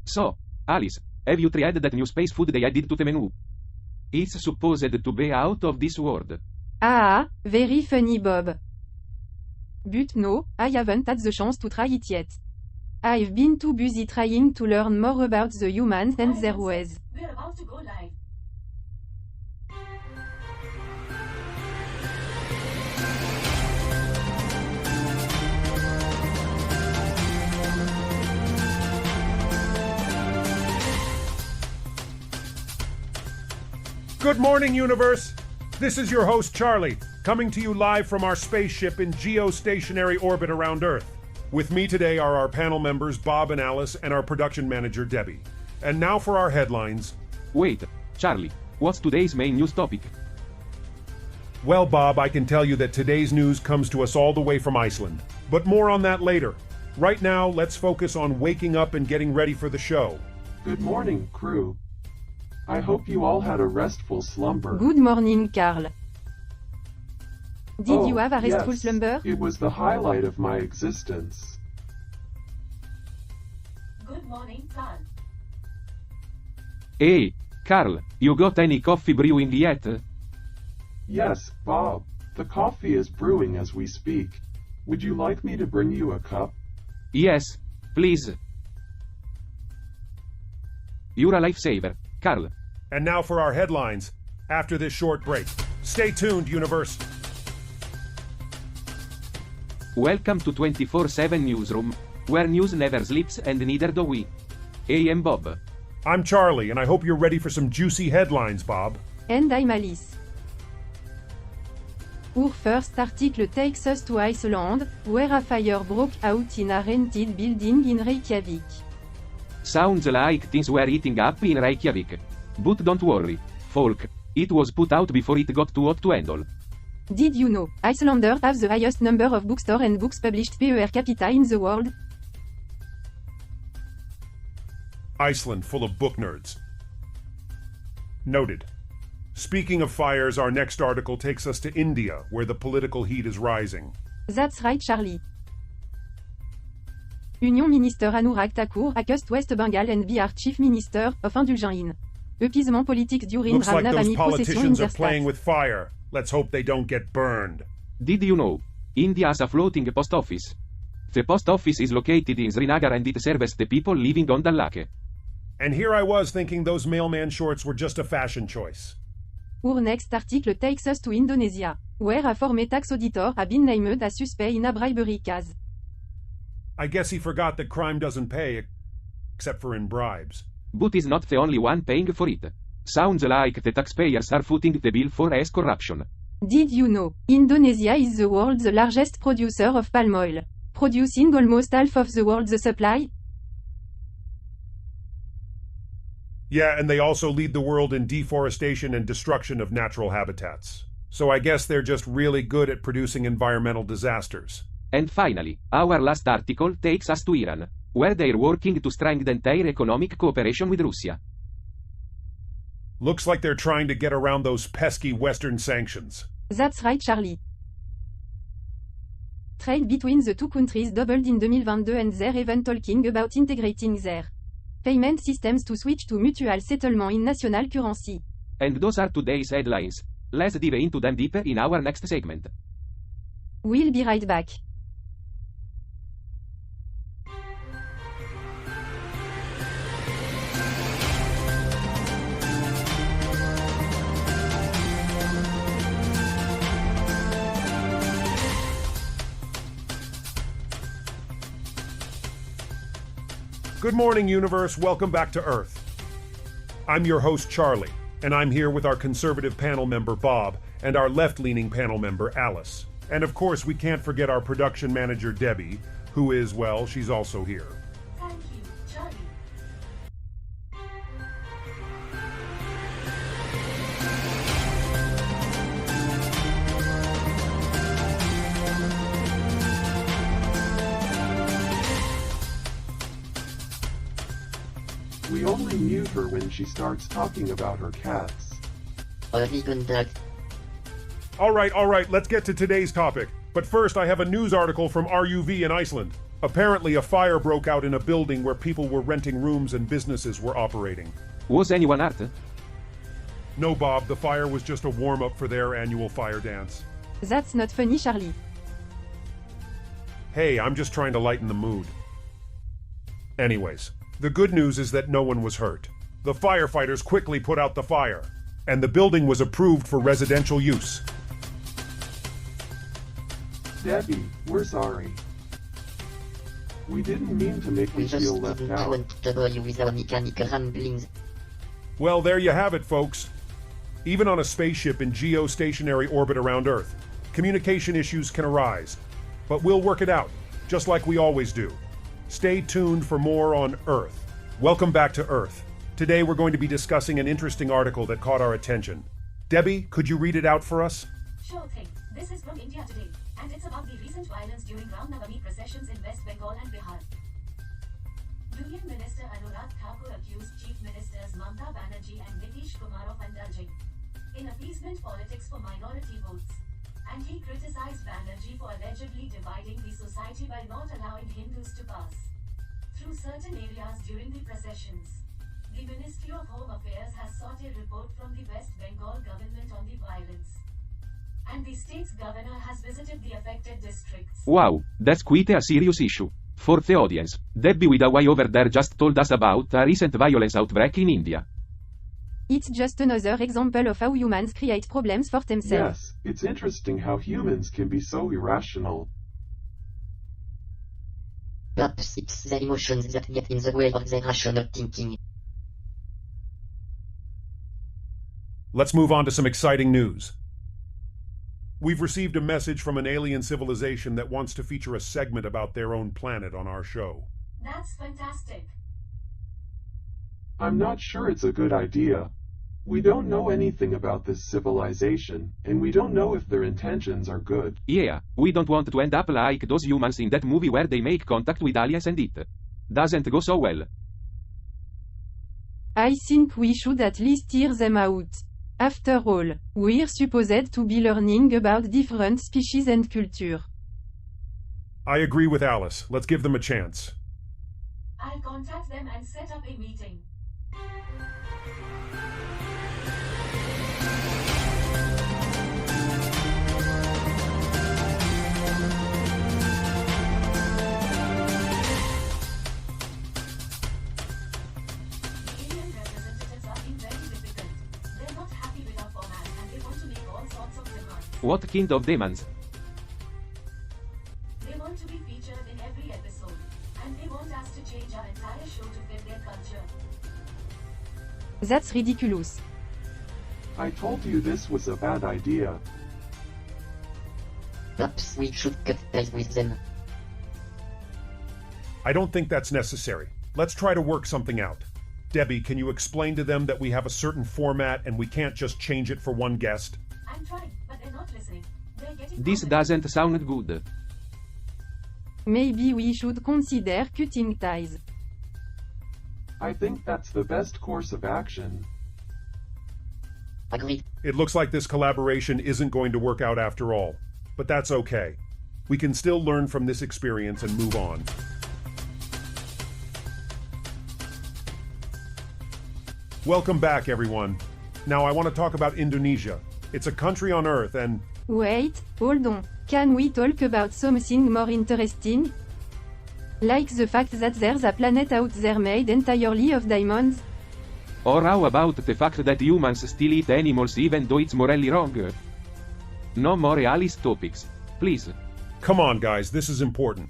So, Alice, have you tried that new space food they added to the menu? It's supposed to be out of this world. Ah, very funny Bob. But no, I haven't had the chance to try it yet. I've been too busy trying to learn more about the humans and their ways. We're about to go live. Good morning, universe! This is your host, Charlie, coming to you live from our spaceship in geostationary orbit around Earth. With me today are our panel members, Bob and Alice, and our production manager, Debbie. And now for our headlines. Wait, Charlie, what's today's main news topic? Well, Bob, I can tell you that today's news comes to us all the way from Iceland. But more on that later. Right now, let's focus on waking up and getting ready for the show. Good morning, crew. I hope you all had a restful slumber. Good morning, Carl. Did you have a restful yes, slumber? It was the highlight of my existence. Good morning, Carl. Hey, Carl, you got any coffee brewing yet? Yes, Bob. The coffee is brewing as we speak. Would you like me to bring you a cup? Yes, please. You're a lifesaver, Carl. And now for our headlines, after this short break. Stay tuned, universe! Welcome to 24/7 Newsroom, where news never sleeps and neither do we. I am Bob. I'm Charlie, and I hope you're ready for some juicy headlines, Bob. And I'm Alice. Our first article takes us to Iceland, where a fire broke out in a rented building in Reykjavik. Sounds like things were heating up in Reykjavik. But don't worry, folk, it was put out before it got too hot to handle. Did you know, Icelanders have the highest number of bookstores and books published per capita in the world? Iceland full of book nerds. Noted. Speaking of fires, our next article takes us to India, where the political heat is rising. That's right, Charlie. Union Minister Anurag Thakur accused West Bengal and Bihar Chief Minister of indulging in appeasement politics during Looks like Ram those Navami procession in politicians their are playing state. with fire. Let's hope they don't get burned. Did you know? India has a floating post office. The post office is located in Srinagar and it serves the people living on the lake. And here I was thinking those mailman shorts were just a fashion choice. Our next article takes us to Indonesia, where a former tax auditor has been named as suspect in a bribery case. I guess he forgot that crime doesn't pay, except for in bribes. But is not the only one paying for it. Sounds like the taxpayers are footing the bill for S corruption. Did you know? Indonesia is the world's largest producer of palm oil, producing almost half of the world's supply. Yeah, and they also lead the world in deforestation and destruction of natural habitats. So I guess they're just really good at producing environmental disasters. And finally, our last article takes us to Iran, where they're working to strengthen their economic cooperation with Russia. Looks like they're trying to get around those pesky Western sanctions. That's right, Charlie. Trade between the two countries doubled in 2022 and they're even talking about integrating their payment systems to switch to mutual settlement in national currency. And those are today's headlines. Let's dive into them deeper in our next segment. We'll be right back. Good morning, universe. Welcome back to Earth. I'm your host, Charlie, and I'm here with our conservative panel member, Bob, and our left-leaning panel member, Alice. And of course, we can't forget our production manager, Debbie, who is, well, she's also here. Thank you, Charlie. We only mute her when she starts talking about her cats. Eye contact. All right, let's get to today's topic. But first, I have a news article from RUV in Iceland. Apparently, a fire broke out in a building where people were renting rooms and businesses were operating. Was anyone hurt? No, Bob, the fire was just a warm-up for their annual fire dance. That's not funny, Charlie. Hey, I'm just trying to lighten the mood. Anyways, the good news is that no one was hurt. The firefighters quickly put out the fire, and the building was approved for residential use. Debbie, we're sorry. We didn't mean to make We you just feel left didn't out. want to bore you with our mechanical ramblings. Well, there you have it, folks. Even on a spaceship in geostationary orbit around Earth, communication issues can arise. But we'll work it out, just like we always do. Stay tuned for more on Earth. Welcome back to Earth. Today we're going to be discussing an interesting article that caught our attention. Debbie, could you read it out for us? Sure thing. This is from India Today, and it's about the recent violence during Ram Navami processions in West Bengal and Bihar. Union Minister Anurag Thakur accused Chief Ministers Mamata Banerjee and Nitish Kumar of indulging in appeasement politics for minority votes. And he criticized Banerjee for allegedly dividing the society by not allowing Hindus to pass through certain areas during the processions. The Ministry of Home Affairs has sought a report from the West Bengal government on the violence. And the state's governor has visited the affected districts. Wow, that's quite a serious issue. For the audience, Debbie with a way over there just told us about a recent violence outbreak in India. It's just another example of how humans create problems for themselves. Yes, it's interesting how humans can be so irrational. Perhaps it's their emotions that get in the way of their rational thinking. Let's move on to some exciting news. We've received a message from an alien civilization that wants to feature a segment about their own planet on our show. That's fantastic. I'm not sure it's a good idea. We don't know anything about this civilization, and we don't know if their intentions are good. Yeah, we don't want to end up like those humans in that movie where they make contact with aliens and it doesn't go so well. I think we should at least hear them out. After all, we're supposed to be learning about different species and culture. I agree with Alice. Let's give them a chance. I'll contact them and set up a meeting. The Indian representatives are being very difficult. They're not happy with our format and they want to make all sorts of demands. What kind of demands? They want to be featured in every episode. And they want us to change our entire show to fit their culture. That's ridiculous. I told you this was a bad idea. Perhaps we should cut ties with them. I don't think that's necessary. Let's try to work something out. Debbie, can you explain to them that we have a certain format and we can't just change it for one guest? I'm trying, but they're not listening. They're getting This doesn't sound good. Maybe we should consider cutting ties. I think that's the best course of action. Agreed. It looks like this collaboration isn't going to work out after all. But that's okay. We can still learn from this experience and move on. Welcome back, everyone. Now I want to talk about Indonesia. It's a country on Earth and... Wait, hold on. Can we talk about something more interesting? Like the fact that there's a planet out there made entirely of diamonds? Or how about the fact that humans still eat animals even though it's morally wrong? No more realist topics, please. Come on, guys, this is important.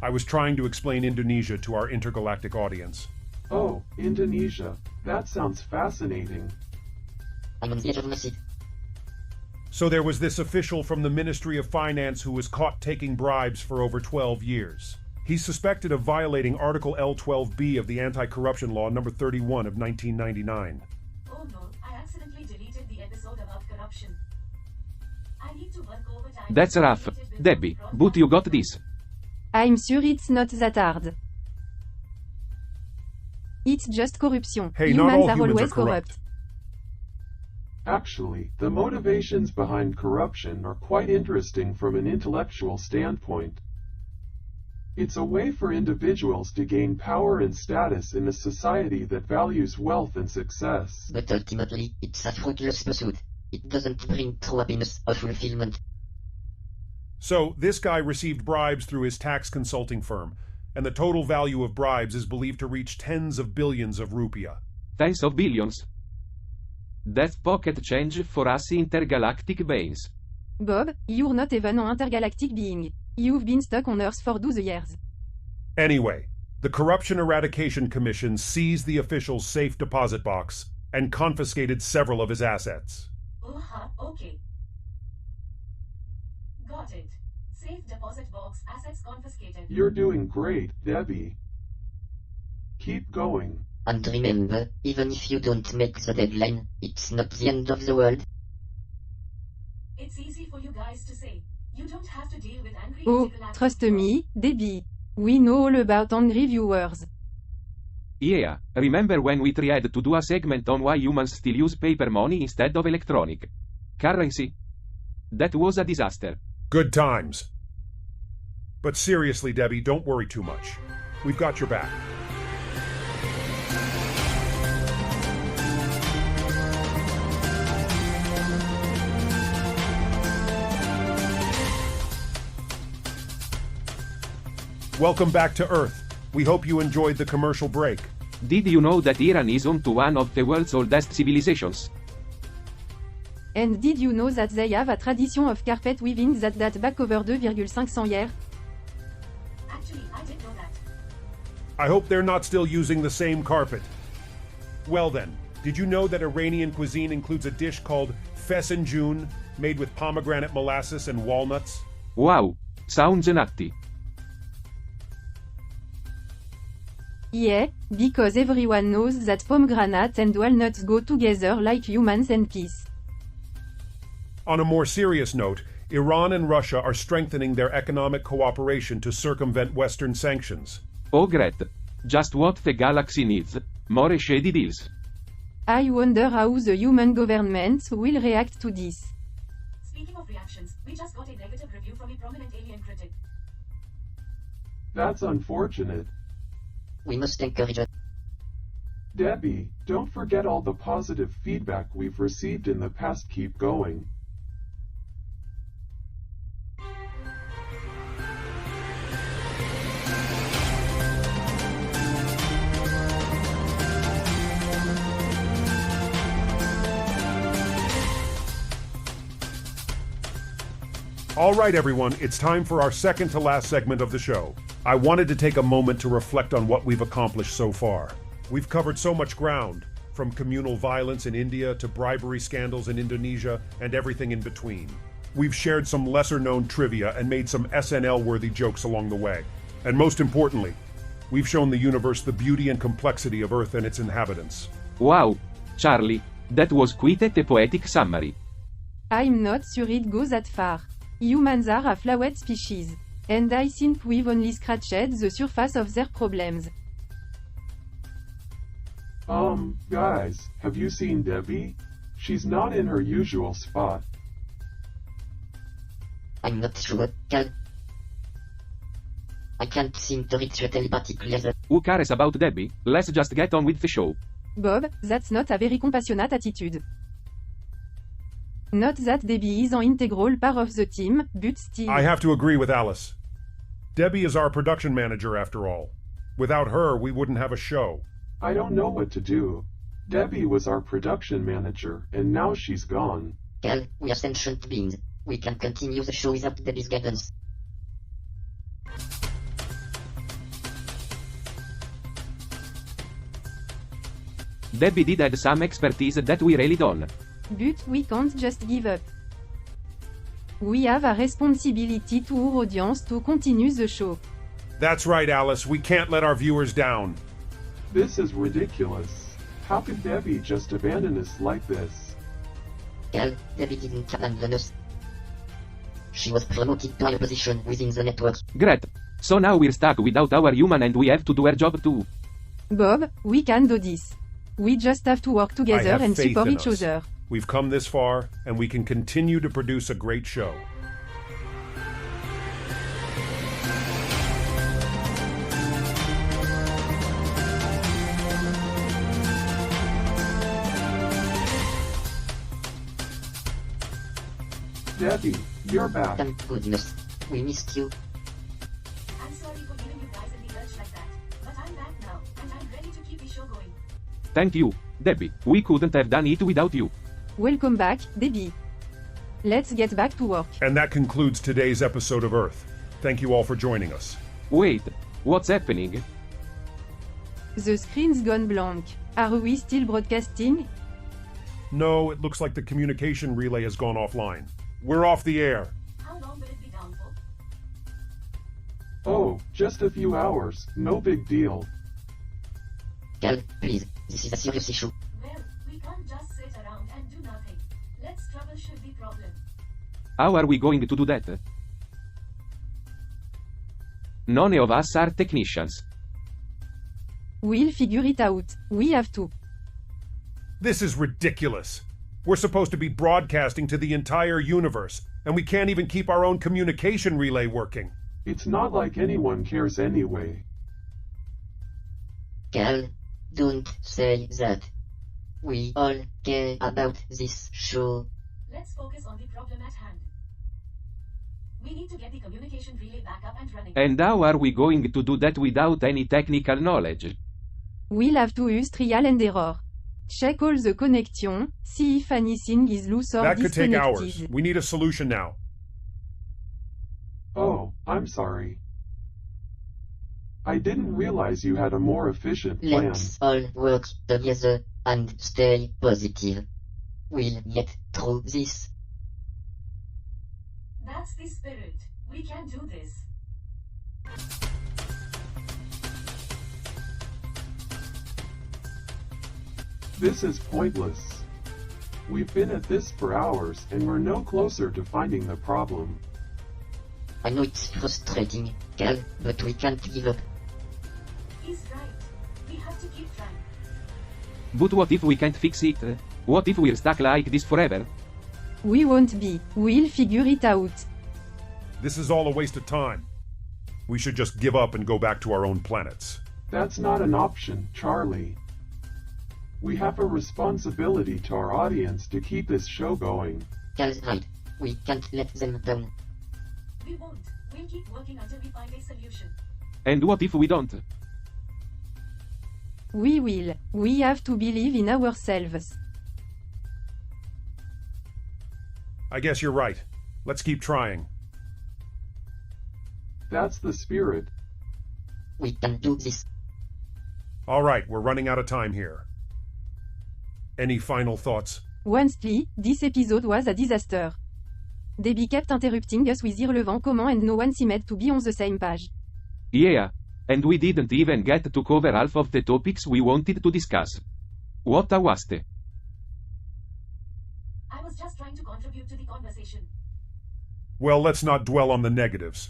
I was trying to explain Indonesia to our intergalactic audience. Oh, Indonesia. That sounds fascinating. I'm on the edge of my seat. So there was this official from the Ministry of Finance who was caught taking bribes for over 12 years. He's suspected of violating Article L12B of the Anti-Corruption Law number 31 of 1999. Oh no, I accidentally deleted the episode about corruption. I need to work overtime. That's rough, Debbie, but you got this. I'm sure it's not that hard. It's just corruption. Hey, not Humans all are humans always are corrupt. corrupt. Actually, the motivations behind corruption are quite interesting from an intellectual standpoint. It's a way for individuals to gain power and status in a society that values wealth and success. But ultimately, it's a fruitless pursuit. It doesn't bring true happiness or fulfillment. So, this guy received bribes through his tax consulting firm, and the total value of bribes is believed to reach tens of billions of rupiah. Tens of billions. That's pocket change for us intergalactic beings. Bob, you're not even an intergalactic being. You've been stuck on Earth for 12 years. Anyway, the Corruption Eradication Commission seized the official's safe deposit box and confiscated several of his assets. Okay. Got it. Safe deposit box, assets confiscated. You're doing great, Debbie. Keep going. And remember, even if you don't make the deadline, it's not the end of the world. It's easy for you guys to say. You don't have to deal with angry Oh, intergalactic trust viewers. me, Debbie. We know all about angry viewers. Yeah, remember when we tried to do a segment on why humans still use paper money instead of electronic currency? That was a disaster. Good times. But seriously, Debbie, don't worry too much. We've got your back. Welcome back to Earth. We hope you enjoyed the commercial break. Did you know that Iran is home to one of the world's oldest civilizations? And did you know that they have a tradition of carpet weaving that date back over 2,500 years? Actually, I did know that. I hope they're not still using the same carpet. Well then, did you know that Iranian cuisine includes a dish called fesenjoon, made with pomegranate molasses and walnuts? Wow, sounds nutty. Yeah, because everyone knows that pomegranate and walnuts go together like humans and peace. On a more serious note, Iran and Russia are strengthening their economic cooperation to circumvent Western sanctions. Oh great. Just what the galaxy needs. More shady deals. I wonder how the human governments will react to this. Speaking of reactions, we just got a negative review from a prominent alien critic. That's unfortunate. We must encourage it. Debbie, don't forget all the positive feedback we've received in the past. Keep going. All right, everyone, it's time for our second to last segment of the show. I wanted to take a moment to reflect on what we've accomplished so far. We've covered so much ground, from communal violence in India to bribery scandals in Indonesia and everything in between. We've shared some lesser-known trivia and made some SNL-worthy jokes along the way. And most importantly, we've shown the universe the beauty and complexity of Earth and its inhabitants. Wow, Charlie, that was quite a poetic summary. I'm not sure it goes that far. Humans are a flawed species. And I think we've only scratched the surface of their problems. Guys, have you seen Debbie? She's not in her usual spot. I'm not sure, Cal. I can't seem to reach a telepathic level. Who cares about Debbie? Let's just get on with the show. Bob, that's not a very compassionate attitude. Not that Debbie is an integral part of the team, but still. I have to agree with Alice. Debbie is our production manager after all. Without her, we wouldn't have a show. I don't know what to do. Debbie was our production manager, and now she's gone. Cal, we are sentient beings. We can continue the show without Debbie's guidance. Debbie did add some expertise that we really don't. But we can't just give up. We have a responsibility to our audience to continue the show. That's right, Alice. We can't let our viewers down. This is ridiculous. How could Debbie just abandon us like this? Cal, Debbie didn't abandon us. She was promoted to a position within the network. Great. So now we're stuck without our human and we have to do our job too. Bob, we can do this. We just have to work I together have and faith support in each us. other. We've come this far, and we can continue to produce a great show. Debbie, you're back. Thank goodness. We missed you. I'm sorry for giving you guys in the lurch like that, but I'm back now, and I'm ready to keep the show going. Thank you, Debbie. We couldn't have done it without you. Welcome back, Debbie. Let's get back to work. And that concludes today's episode of Earth. Thank you all for joining us. Wait, what's happening? The screen's gone blank. Are we still broadcasting? No, it looks like the communication relay has gone offline. We're off the air. How long will it be down for? Oh, just a few hours. No big deal. Cal, please. This is a serious issue. Well, we can't just sit around and do nothing. Let's troubleshoot the problem. How are we going to do that? None of us are technicians. We'll figure it out. We have to. This is ridiculous. We're supposed to be broadcasting to the entire universe, and we can't even keep our own communication relay working. It's not like anyone cares anyway. Cal, don't say that. We all care about this show. Let's focus on the problem at hand. We need to get the communication relay back up and running. And how are we going to do that without any technical knowledge? We'll have to use trial and error. Check all the connection, see if anything is loose or That could take disconnected. hours. We need a solution now. Oh, I'm sorry. I didn't realize you had a more efficient plan. Let's all work together and stay positive. We'll get through this. That's the spirit. We can do this. This is pointless. We've been at this for hours and we're no closer to finding the problem. I know it's frustrating, Cal, but we can't give up. He's right. We have to keep trying. But what if we can't fix it? What if we're stuck like this forever? We won't be. We'll figure it out. This is all a waste of time. We should just give up and go back to our own planets. That's not an option, Charlie. We have a responsibility to our audience to keep this show going. Cal's right. We can't let them down. We won't. We'll keep working until we find a solution. And what if we don't? We will. We have to believe in ourselves. I guess you're right. Let's keep trying. That's the spirit. We can do this. All right, we're running out of time here. Any final thoughts? Honestly, this episode was a disaster. Debbie kept interrupting us with irrelevant comments and no one seemed to be on the same page. Yeah. And we didn't even get to cover half of the topics we wanted to discuss. What a waste. I was just trying to contribute to the conversation. Well, let's not dwell on the negatives.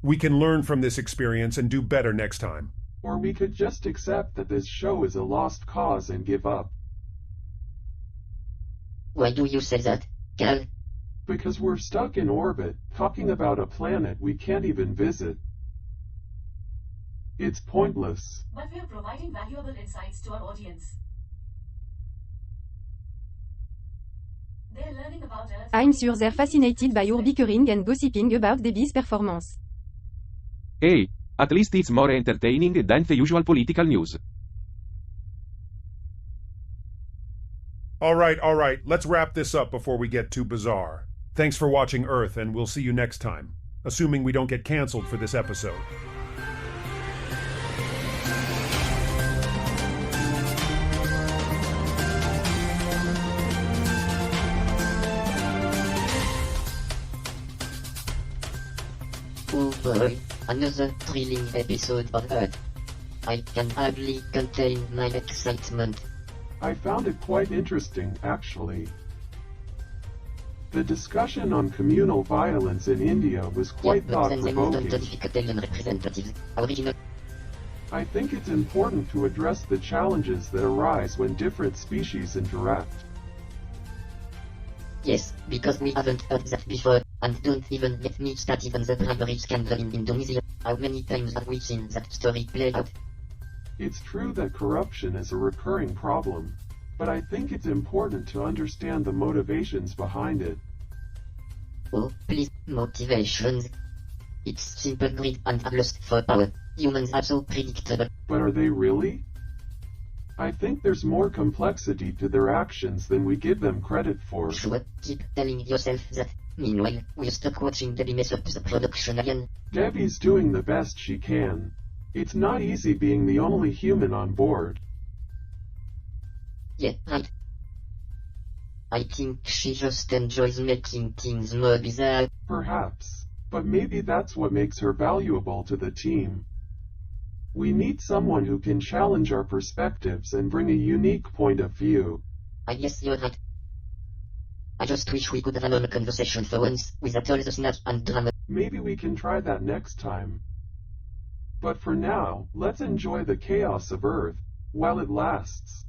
We can learn from this experience and do better next time. Or we could just accept that this show is a lost cause and give up. Why do you say that, Cal? Because we're stuck in orbit, talking about a planet we can't even visit. It's pointless. But we're providing valuable insights to our audience. They're learning about Earth. I'm sure they're fascinated by your bickering and gossiping about Debbie's performance. Hey, at least it's more entertaining than the usual political news. All right, let's wrap this up before we get too bizarre. Thanks for watching Earth, and we'll see you next time, assuming we don't get canceled for this episode. Oh boy, another thrilling episode of Earth. I can hardly contain my excitement. I found it quite interesting, actually. The discussion on communal violence in India was quite but then they moved on to thought-provoking. difficult representatives. Original. I think it's important to address the challenges that arise when different species interact. Yes, because we haven't heard that before, and don't even let me start even the bribery scandal in Indonesia. How many times have we seen that story play out? It's true that corruption is a recurring problem, but I think it's important to understand the motivations behind it. Oh, please, motivations. It's simple greed and a lust for power. Humans are so predictable. But are they really? I think there's more complexity to their actions than we give them credit for. Sure, keep telling yourself that. Meanwhile, we're stuck watching Debbie mess up the production again. Debbie's doing the best she can. It's not easy being the only human on board. Yeah, right. I think she just enjoys making things more bizarre. Perhaps. But maybe that's what makes her valuable to the team. We need someone who can challenge our perspectives and bring a unique point of view. I guess you're right. I just wish we could have a normal conversation for once, without all the snap and drama. Maybe we can try that next time. But for now, let's enjoy the chaos of Earth while it lasts.